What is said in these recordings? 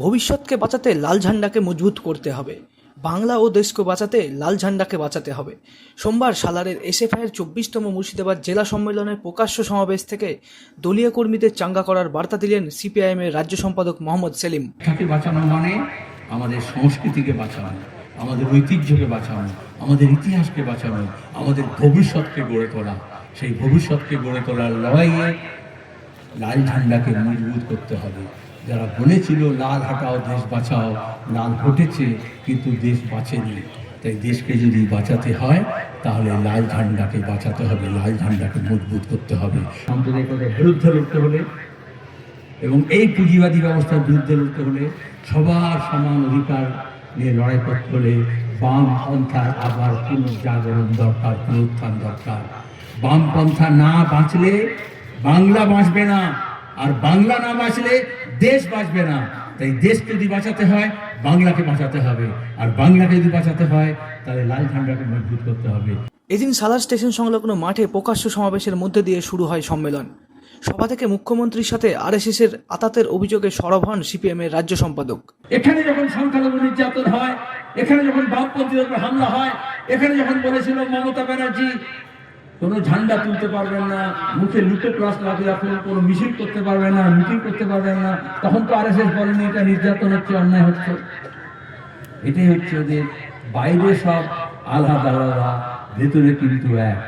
ভবিষ্যৎকে বাঁচাতে লাল ঝান্ডাকে মজবুত করতে হবে। বাংলা ও দেশকে বাঁচাতে লাল ঝান্ডাকে বাঁচাতে হবে। সোমবার সালারের এসএফআইয়ের 24তম মুর্শিদাবাদ জেলা সম্মেলনের প্রকাশ্য সমাবেশ থেকে দলীয় কর্মীদের চাঙ্গা করার বার্তা দিলেন সিপিআইএমের রাজ্য সম্পাদক মোহাম্মদ সেলিম। তাকে বাঁচানো মানে আমাদের সংস্কৃতিকে বাঁচানো, আমাদের ঐতিহ্যকে বাঁচানো, আমাদের ইতিহাসকে বাঁচানো, আমাদের ভবিষ্যৎকে গড়ে তোলা। সেই ভবিষ্যৎকে গড়ে তোলার লড়াইয়ে লাল ঝান্ডাকে মজবুত করতে হবে। যারা বলেছিল লাল হাটাও দেশ বাঁচাও, লাল ঘটেছে কিন্তু দেশ বাঁচেনি। তাই দেশকে যদি বাঁচাতে হয় তাহলে লাল ঝান্ডাকে বাঁচাতে হবে, লাল ঝান্ডাকে মজবুত করতে হবে। সাম্প্রদায়িকতার বিরুদ্ধে লড়তে হলে এবং এই পুঁজিবাদী ব্যবস্থার বিরুদ্ধে লড়তে হলে, সবার সমান অধিকার নিয়ে লড়াই করতে হলে বামপন্থার আবার পুনর্জাগরণ দরকার, পুনরুত্থান দরকার। বামপন্থা না বাঁচলে বাংলা বাঁচবে না, আর বাংলা না বাঁচলে দেশ বাঁচবে না। তাই দেশ যদি বাঁচাতে হয় বাংলাকে বাঁচাতে হবে, আর বাংলাকে যদি বাঁচাতে হয় তাহলে লাল ঝান্ডাকে মজবুত করতে হবে। এদিন সালার স্টেশন সংলগ্ন মাঠে প্রকাশ্য সমাবেশের মধ্যে দিয়ে শুরু হয় সম্মেলন। সভা থেকে মুখ্যমন্ত্রীর সাথে আরএসএস এর আতাতের অভিযোগে সরব হন সিপিএম এর রাজ্য সম্পাদক। এখানে যখন সংখ্যালঘু নির্যাতন হয়, এখানে যখন বামপন্থীদের উপর হামলা হয়, এখানে যখন বলেছিল মমতা ব্যানার্জি কোনো ঝান্ডা তুলতে পারবেন না, মুখে লুটো ক্লাস লাগিয়ে রাখুন, কোনো মিছিল করতে পারবেন না, মিটিং করতে পারবেন না, তখন তো আরএসএস বলেনি এটা নির্যাতন হচ্ছে, অন্যায় হচ্ছে। এটাই হচ্ছে ওদের বাইরে সব আলাদা আলাদা, ভেতরে কিন্তু এক।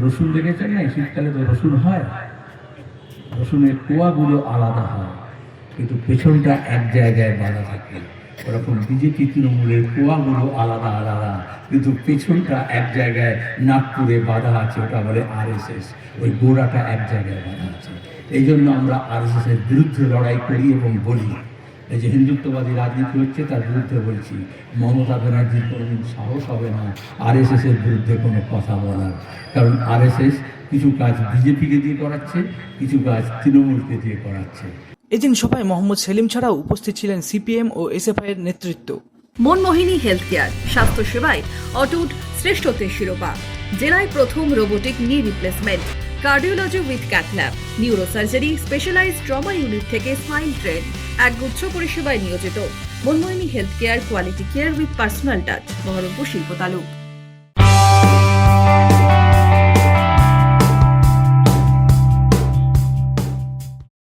রসুন দেখেছেন না, শীতকালে তো রসুন হয়, রসুনের কোয়াগুলো আলাদা হয় কিন্তু পেছনটা এক জায়গায় বাঁধা থাকে। ওরকম বিজেপি তৃণমূলের কোয়াগুলো আলাদা আলাদা কিন্তু পেছনটা এক জায়গায় নাগপুরে বাঁধা আছে, ওটা বলে আরএসএস। ওই গোড়াটা এক জায়গায় বাঁধা আছে। এই জন্য আমরা আরএসএস এর বিরুদ্ধে লড়াই করি এবং বলি, এই যে হিন্দুত্ববাদী রাজনীতি হচ্ছে তার বিরুদ্ধে বলছি। মমতা ব্যানার্জির কোনোদিন সাহস হবে না আরএসএস এর বিরুদ্ধে কোনো কথা বলার, কারণ আরএসএস কিছু কাজ বিজেপিকে দিয়ে করাচ্ছে, কিছু কাজ তৃণমূলকে দিয়ে করাচ্ছে। এদিন সভায় মোহাম্মদ সেলিম ছাড়াও উপস্থিত ছিলেন সিপিএম ও এসএফআই এর নেতৃত্ব। মনমোহিনী হেলথ কেয়ার, স্বাস্থ্য সেবায় অটুট শ্রেষ্ঠত্বের শিরোপা। জেলায় প্রথম robotic knee replacement, cardiology with cath lab, neurosurgery, specialised trauma unit থেকে স্মাইল ট্রেন, একগুচ্ছ পরিষেবায় নিয়োজিত। Manmohini health care, quality care with personal touch, Berhampore শিল্প তালুক।